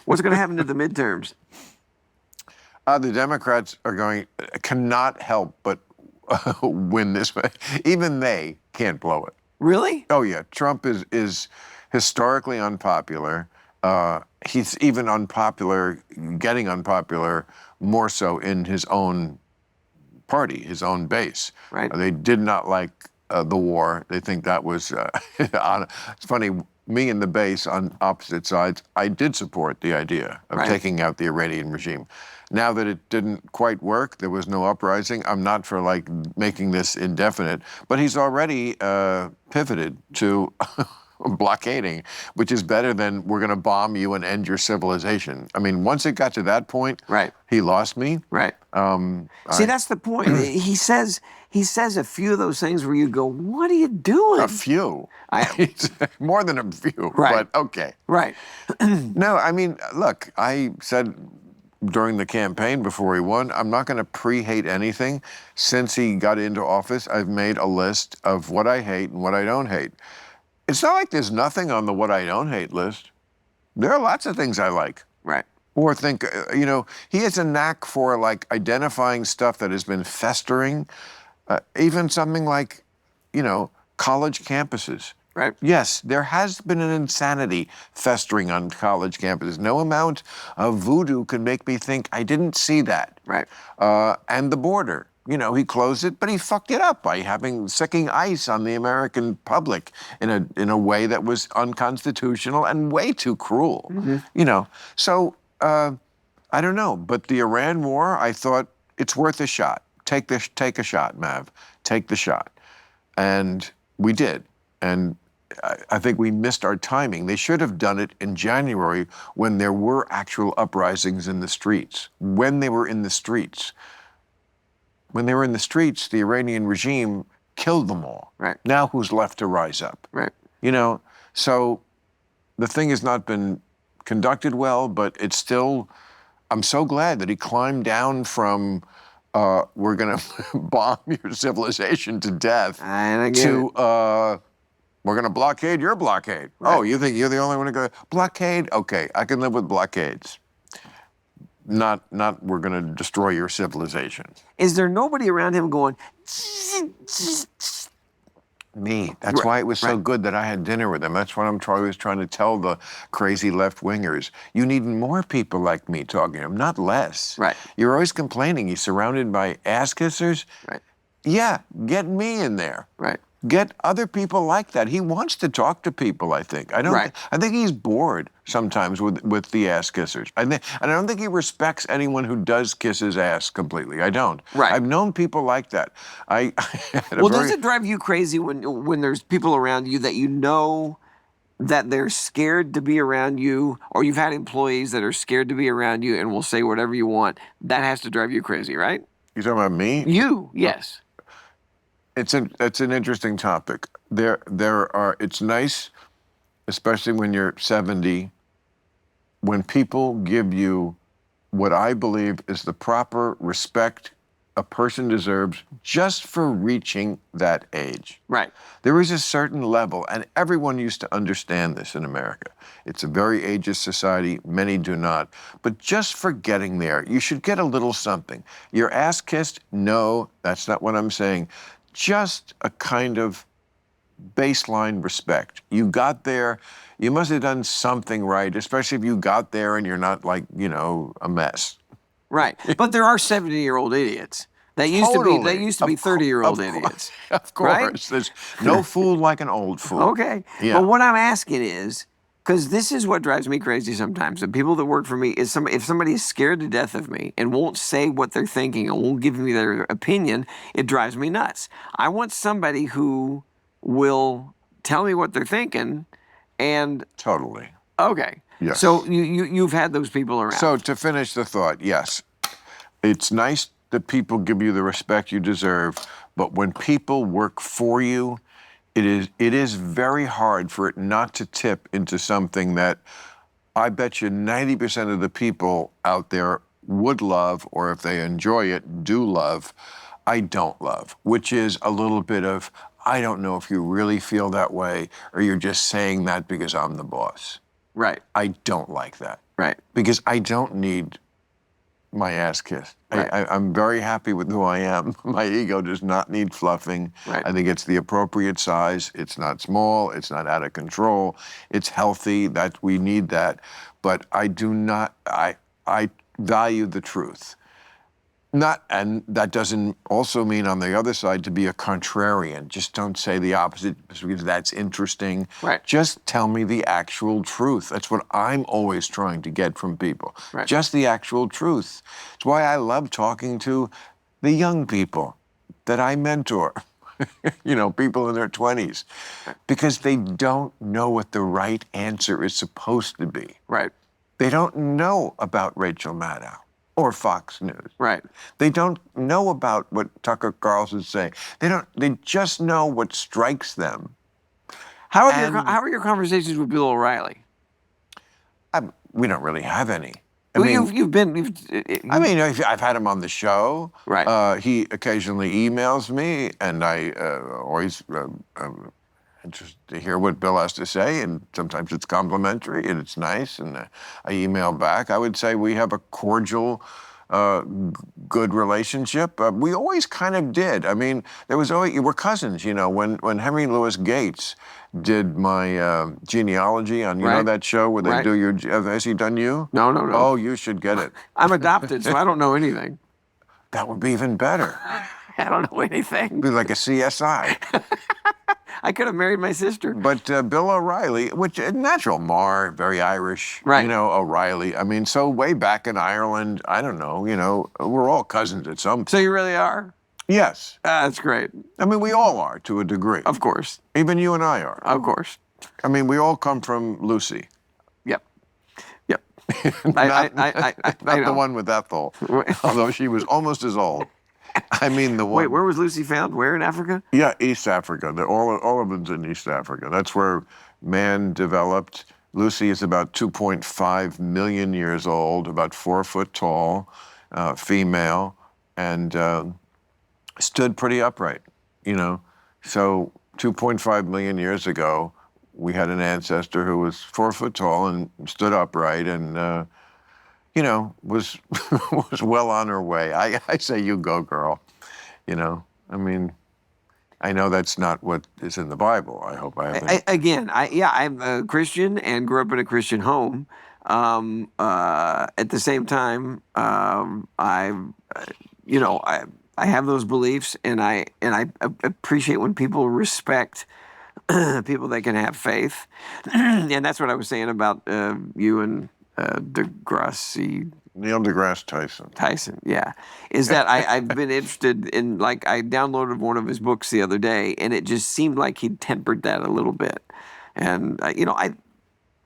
What's going to happen to the midterms? The Democrats cannot help but win this. Even they can't blow it. Really? Oh yeah, Trump is historically unpopular. He's even getting unpopular more so in his own party, his own base. Right. They did not like the war. They think that was, it's funny, me and the base on opposite sides, I did support the idea of taking out the Iranian regime. Now that it didn't quite work, there was no uprising, I'm not for like making this indefinite, but he's already pivoted to blockading, which is better than we're going to bomb you and end your civilization. I mean, once it got to that point, he lost me. Right. See, that's the point. he says a few of those things where you go, what are you doing? A few. More than a few, right. But okay. Right. No, I mean, look, I said during the campaign before he won, I'm not going to pre-hate anything. Since he got into office, I've made a list of what I hate and what I don't hate. It's not like there's nothing on the what I don't hate list. There are lots of things I like. Right. Or think, he has a knack for like identifying stuff that has been festering, even something like, college campuses. Right. Yes, there has been an insanity festering on college campuses. No amount of voodoo can make me think I didn't see that. Right. And the border. He closed it, but he fucked it up by sicking ice on the American public in a way that was unconstitutional and way too cruel. Mm-hmm. So I don't know. But the Iran war, I thought it's worth a shot. Take a shot, Mav. Take the shot, and we did. And I think we missed our timing. They should have done it in January when there were actual uprisings in the streets. When they were in the streets. When they were in the streets, the Iranian regime killed them all. Right. Now who's left to rise up? Right. So the thing has not been conducted well, but it's still, I'm so glad that he climbed down from we're going to bomb your civilization to death to we're going to blockade your blockade. Right. Oh, you think you're the only one who go blockade? Okay, I can live with blockades. Not we're going to destroy your civilization. Is there nobody around him going, me? That's why it was so good that I had dinner with him. That's what I'm always trying to tell the crazy left-wingers. You need more people like me talking to him, not less. Right. You're always complaining he's surrounded by ass-kissers. Right. Yeah, get me in there. Right. Get other people like that. He wants to talk to people, I think. I think he's bored sometimes with the ass kissers. And I don't think he respects anyone who does kiss his ass completely. I don't. Right. I've known people like that. Does it drive you crazy when there's people around you that you know that they're scared to be around you, or you've had employees that are scared to be around you and will say whatever you want? That has to drive you crazy, right? You talking about me? You, yes. It's an interesting topic. It's nice, especially when you're 70, when people give you what I believe is the proper respect a person deserves just for reaching that age. Right. There is a certain level, and everyone used to understand this in America. It's a very ageist society, many do not. But just for getting there, you should get a little something. Your ass kissed? No, that's not what I'm saying. Just a kind of baseline respect. You got there, you must have done something right, especially if you got there and you're not like, a mess. Right. But there are 70-year-old idiots. That used to be 30-year-old idiots. Of course. Right? There's no fool like an old fool. Okay. Yeah. But what I'm asking is, because this is what drives me crazy sometimes. The people that work for me is if somebody is scared to death of me and won't say what they're thinking and won't give me their opinion, it drives me nuts. I want somebody who will tell me what they're thinking and... Totally. Okay. Yes. So you've had those people around. So to finish the thought, yes, it's nice that people give you the respect you deserve, but when people work for you, it is very hard for it not to tip into something that I bet you 90% of the people out there would love, or if they enjoy it, do love, I don't love, which is a little bit of, I don't know if you really feel that way, or you're just saying that because I'm the boss. Right. I don't like that. Right. because I don't need my ass kissed. Right. I'm very happy with who I am. My ego does not need fluffing. Right. I think it's the appropriate size. It's not small. It's not out of control. It's healthy. That we need that. But I do not. I value the truth. Not, and that doesn't also mean on the other side to be a contrarian. Just don't say the opposite because that's interesting. Right. Just tell me the actual truth. That's what I'm always trying to get from people. Right. Just the actual truth. It's why I love talking to the young people that I mentor. You know, people in their 20s, because they don't know what the right answer is supposed to be. Right. They don't know about Rachel Maddow or Fox News. Right. They don't know about what Tucker Carlson's saying. They just know what strikes them. How are your conversations with Bill O'Reilly? We don't really have any. I Well, mean, I've had him on the show. Right. He occasionally emails me, and I always interested to hear what Bill has to say, and sometimes it's complimentary and it's nice, and I email back. I would say we have a cordial, good relationship. We always kind of did. I mean, there was always, we're cousins, you know. When Henry Louis Gates did my genealogy on, you know, Right. that show where they Right. do your, has he done you? No. Oh, you should get it. I'm adopted, so I don't know anything. That would be even better. I don't know anything. Be like a CSI. I could have married my sister. But Bill O'Reilly, which natural, Maher, very Irish, Right. you know, O'Reilly. I mean, so way back in Ireland, I don't know, you know, we're all cousins at some point. So you really are? Yes. That's great. I mean, we all are to a degree. Of course. Even you and I are. Of course. I mean, we all come from Lucy. Yep. Yep. Not I the know. one with Ethel, although she was almost as old. I mean, the one. Wait, where was Lucy found? Where in Africa? Yeah, East Africa. All of them's in East Africa. That's where man developed. Lucy is about 2.5 million years old, about 4 foot tall, female, and stood pretty upright, you know. So 2.5 million years ago, we had an ancestor who was 4 foot tall and stood upright and, you know, was well on her way. I say, you go, girl. You know, I mean, I know that's not what is in the Bible. I hope I haven't. I'm a Christian and grew up in a Christian home. At the same time, I have those beliefs, and I appreciate when people respect people that can have faith, and that's what I was saying about you and deGrasse. Neil deGrasse Tyson, yeah. Is that I've been interested in, like, I downloaded one of his books the other day, and it just seemed like he'd tempered that a little bit. And,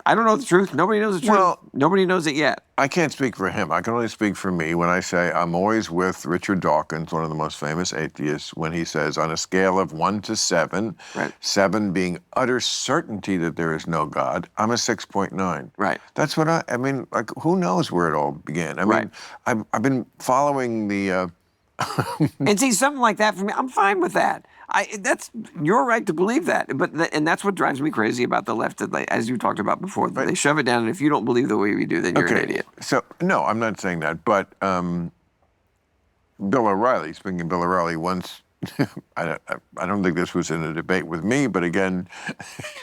I don't know the truth. Nobody knows the truth. Well, Nobody knows it yet. I can't speak for him. I can only speak for me when I say I'm always with Richard Dawkins, one of the most famous atheists, when he says on a scale of 1 to 7, Right. 7 being utter certainty that there is no God, I'm a 6.9. Right. That's what I mean, like, who knows where it all began? I mean, Right. I've been following the... And see, something like that for me, I'm fine with that. That's your right to believe that, and that's what drives me crazy about the left. That as you talked about before, that they shove it down, and if you don't believe the way we do, then you're an idiot. So no, I'm not saying that. But Bill O'Reilly, speaking of Bill O'Reilly, once I don't think this was in a debate with me, but again,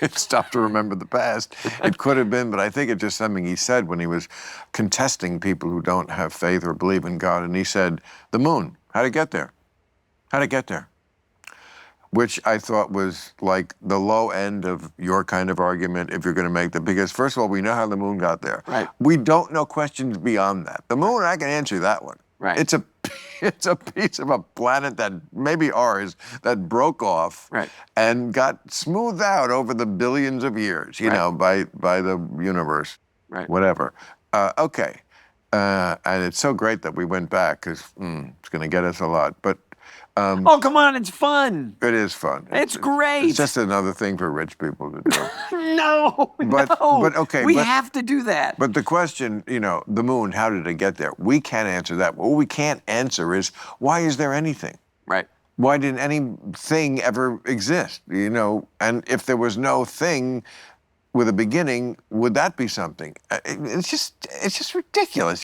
it's tough to remember the past. It could have been, but I think it's just something he said when he was contesting people who don't have faith or believe in God, and he said, "The moon, how'd it get there? How'd it get there?" Which I thought was like the low end of your kind of argument if you're going to make that. Because first of all, we know how the moon got there. Right. We don't know questions beyond that. The moon, I can answer that one. Right. It's a piece of a planet that maybe ours that broke off Right. and got smoothed out over the billions of years, you Right. know, by the universe. Right. Whatever. Okay. And it's so great that we went back because it's going to get us a lot. But Oh, come on, it's fun. it is fun. It's great. It's just another thing for rich people to do. No. But okay, we but- have to do that. But the question, you know, the moon, how did it get there? We can't answer that. What we can't answer is, why is there anything? Right. Why did anything ever exist? You know, and if there was no thing, with a beginning, would that be something? It's just ridiculous.